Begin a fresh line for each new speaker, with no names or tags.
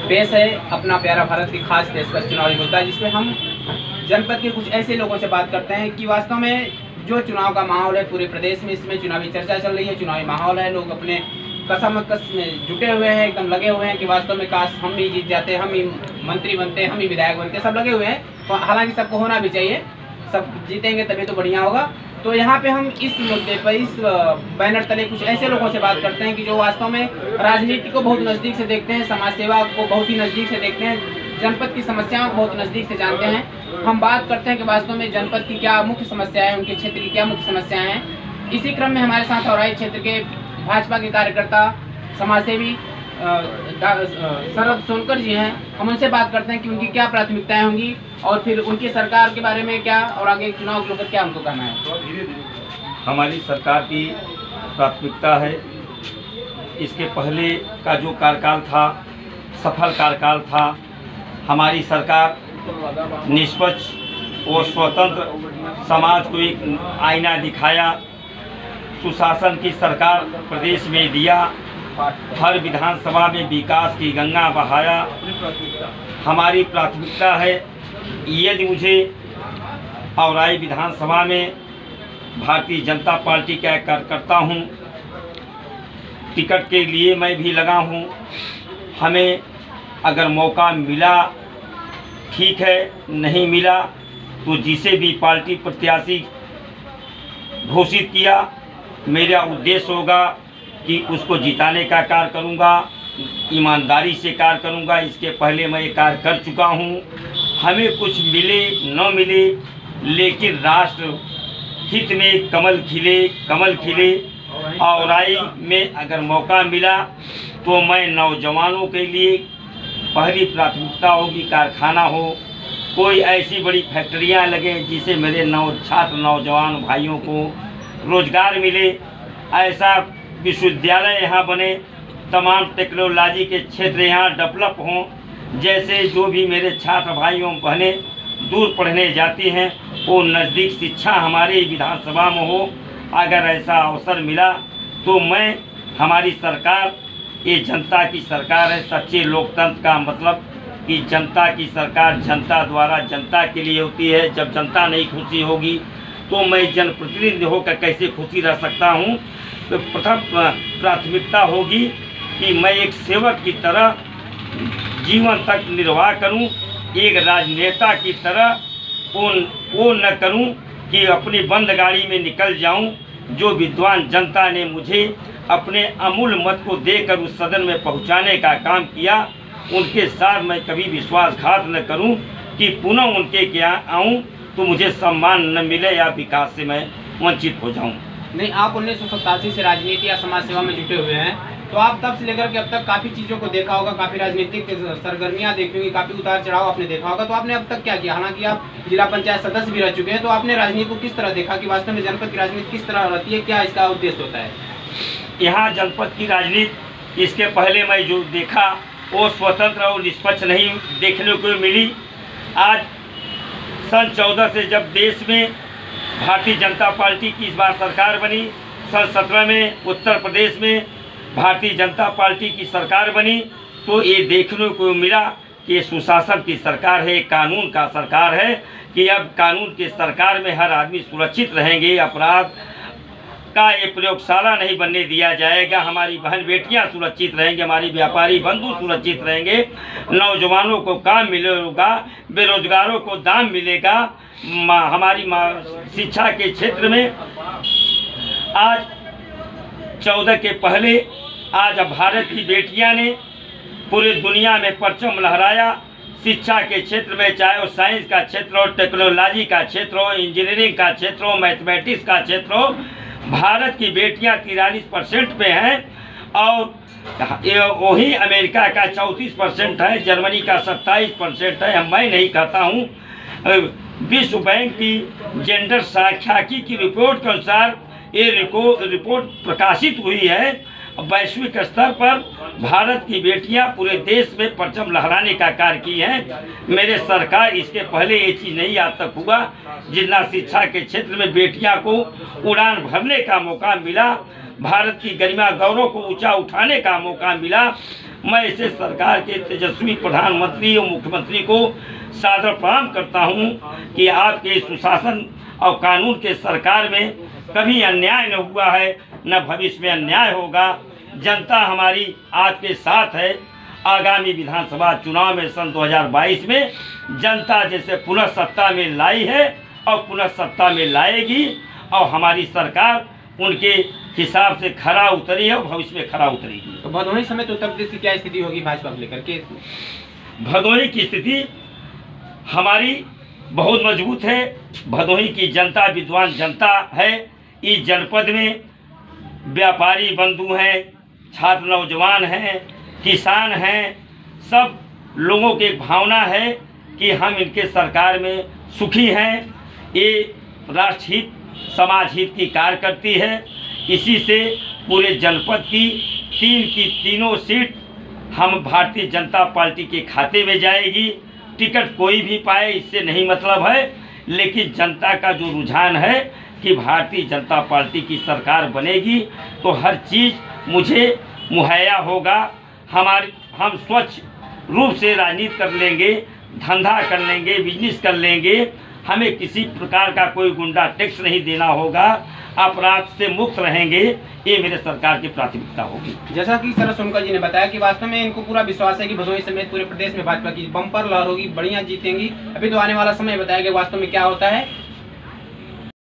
पेश है अपना प्यारा भारत की खास पेशकश चुनावी मुद्दा, जिसमें हम जनपद के कुछ ऐसे लोगों से बात करते हैं कि वास्तव में जो चुनाव का माहौल है पूरे प्रदेश में, इसमें चुनावी चर्चा चल रही है, चुनावी माहौल है, लोग अपने कस में जुटे हुए हैं, एकदम लगे हुए हैं कि वास्तव में काश हम ही जीत जाते, हम ही मंत्री बनते, हम ही विधायक बनते, सब लगे हुए हैं। तो हालांकि सबको होना भी चाहिए, सब जीतेंगे तभी तो बढ़िया होगा। तो यहाँ पे हम इस मुद्दे पर, इस बैनर तले कुछ ऐसे लोगों से बात करते हैं कि जो वास्तव में राजनीति को बहुत नज़दीक से देखते हैं, समाज सेवा को बहुत ही नज़दीक से देखते हैं, जनपद की समस्याओं को बहुत नज़दीक से जानते हैं। हम बात करते हैं कि वास्तव में जनपद की क्या मुख्य समस्याएं हैं, उनके क्षेत्र की क्या मुख्य समस्याएं हैं। इसी क्रम में हमारे साथ औराई क्षेत्र के भाजपा के कार्यकर्ता, समाजसेवी शरद सोनकर जी हैं। हम उनसे बात करते हैं कि उनकी क्या प्राथमिकताएं होंगी और फिर उनकी सरकार के बारे में क्या, और आगे चुनाव को लेकर क्या उनको कहना है।
हमारी सरकार की प्राथमिकता है, इसके पहले का जो कार्यकाल था सफल कार्यकाल था। हमारी सरकार निष्पक्ष और स्वतंत्र समाज को एक आईना दिखाया, सुशासन की सरकार प्रदेश में दिया, हर विधानसभा में विकास की गंगा बहाया। हमारी प्राथमिकता है, यदि मुझे औराई विधानसभा में भारतीय जनता पार्टी का कार्यकर्ता हूँ, टिकट के लिए मैं भी लगा हूँ। हमें अगर मौका मिला ठीक है, नहीं मिला तो जिसे भी पार्टी प्रत्याशी घोषित किया, मेरा उद्देश्य होगा कि उसको जिताने का कार्य करूंगा, ईमानदारी से कार्य करूंगा। इसके पहले मैं ये कार्य कर चुका हूं। हमें कुछ मिले न मिले, लेकिन राष्ट्र हित में कमल खिले। औराई में अगर मौका मिला तो मैं नौजवानों के लिए पहली प्राथमिकता होगी, कारखाना हो, कोई ऐसी बड़ी फैक्ट्रियां लगे जिसे मेरे नौजवान भाइयों को रोजगार मिले, ऐसा विश्वविद्यालय यहाँ बने, तमाम टेक्नोलॉजी के क्षेत्र यहाँ डेवलप हों। जैसे जो भी मेरे छात्र भाइयों बहनें दूर पढ़ने जाती हैं, वो नज़दीक शिक्षा हमारे विधानसभा में हो। अगर ऐसा अवसर मिला तो मैं, हमारी सरकार ये जनता की सरकार है। सच्चे लोकतंत्र का मतलब कि जनता की सरकार जनता द्वारा जनता के लिए होती है। जब जनता नहीं खुशी होगी तो मैं जनप्रतिनिधि होकर कैसे खुशी रह सकता हूँ। तो प्रथम प्राथमिकता होगी कि मैं एक सेवक की तरह जीवन तक निर्वाह करूं, एक राजनेता की तरह वो न करूं कि अपनी बंद गाड़ी में निकल जाऊं। जो विद्वान जनता ने मुझे अपने अमूल्य मत को देकर उस सदन में पहुंचाने का काम किया, उनके साथ मैं कभी विश्वासघात न करूं कि पुनः उनके क्या आऊं तो मुझे सम्मान न मिले या विकास से मैं वंचित हो जाऊं।
नहीं, आप 1987 से राजनीति या समाज सेवा में जुटे हुए हैं, तो आप तब से लेकर के अब तक काफ़ी चीज़ों को देखा होगा, काफ़ी राजनीतिक सरगर्मियां देखी होंगी, काफ़ी उतार चढ़ाव आपने देखा होगा। तो आपने अब तक क्या किया? हालांकि आप जिला पंचायत सदस्य भी रह चुके हैं, तो आपने राजनीति को किस तरह देखा कि वास्तव में जनपद की राजनीति किस तरह रहती है, क्या इसका उद्देश्य होता है?
यहाँ जनपद की राजनीति इसके पहले मैं जो देखा वो स्वतंत्र और निष्पक्ष नहीं देखने को मिली। आज सन 14 से जब देश में भारतीय जनता पार्टी की इस बार सरकार बनी, सन 17 में उत्तर प्रदेश में भारतीय जनता पार्टी की सरकार बनी, तो ये देखने को मिला कि ये सुशासन की सरकार है, कानून का सरकार है, कि अब कानून की सरकार में हर आदमी सुरक्षित रहेंगे, अपराध का ये प्रयोगशाला नहीं बनने दिया जाएगा, हमारी बहन बेटियां सुरक्षित रहेंगे, हमारी व्यापारी बंधु सुरक्षित रहेंगे, नौजवानों को काम मिलेगा, बेरोजगारों को दाम मिलेगा, हमारी शिक्षा के क्षेत्र में आज 14 के पहले आज भारत की बेटियां ने पूरी दुनिया में परचम लहराया। शिक्षा के क्षेत्र में, चाहे वो साइंस का क्षेत्र हो, टेक्नोलॉजी का क्षेत्र हो, इंजीनियरिंग का क्षेत्र हो, मैथमेटिक्स का क्षेत्र हो, भारत की बेटियां 43% पे हैं और वही अमेरिका का 34% है, जर्मनी का 27% है। मैं नहीं कहता हूँ, विश्व बैंक की जेंडर सांख्यिकी की रिपोर्ट के अनुसार ये रिपोर्ट प्रकाशित हुई है। वैश्विक स्तर पर भारत की बेटियां पूरे देश में परचम लहराने का कार्य की है। मेरे सरकार इसके पहले ये चीज़ नहीं आज तक हुआ। जितना शिक्षा के क्षेत्र में बेटियां को उड़ान भरने का मौका मिला, भारत की गरिमा गौरव को ऊंचा उठाने का मौका मिला। मैं इसे सरकार के तेजस्वी प्रधानमंत्री और मुख्यमंत्री को सादर प्रणाम करता हूं कि आपके सुशासन और कानून के सरकार में कभी अन्याय न हुआ है, न भविष्य में अन्याय होगा। जनता हमारी आपके साथ है। आगामी विधानसभा चुनाव में सन 2022 में जनता जैसे पुनः सत्ता में लाई है और पुनः सत्ता में लाएगी, और हमारी सरकार उनके हिसाब से खरा उतरी है और भविष्य में खरा उतरेगी।
तो भदोही समेत उत्तर प्रदेश की क्या स्थिति होगी भाजपा को लेकर के?
भदोही की स्थिति हमारी बहुत मजबूत है। भदोही की जनता विद्वान जनता है। इस जनपद में व्यापारी बंधु हैं, छात्र नौजवान हैं, किसान हैं, सब लोगों की भावना है कि हम इनके सरकार में सुखी हैं। ये राष्ट्रहित समाज हित की कार्य करती है। इसी से पूरे जनपद की तीनों सीट हम भारतीय जनता पार्टी के खाते में जाएगी। टिकट कोई भी पाए इससे नहीं मतलब है, लेकिन जनता का जो रुझान है कि भारतीय जनता पार्टी की सरकार बनेगी तो हर चीज़ मुझे मुहैया होगा। हम स्वच्छ रूप से राजनीति कर लेंगे, धंधा कर लेंगे, बिजनेस कर लेंगे। हमें किसी प्रकार का कोई गुंडा टैक्स नहीं देना होगा, अपराध से मुक्त रहेंगे। ये मेरे सरकार की प्राथमिकता होगी।
जैसा कि सर सोनकर जी ने बताया कि वास्तव में इनको पूरा विश्वास है कि भदोही समेत पूरे प्रदेश में भाजपा की बम्पर लहर होगी, बढ़िया जीतेंगी। अभी तो आने वाला समय बताया कि वास्तव में क्या होता है।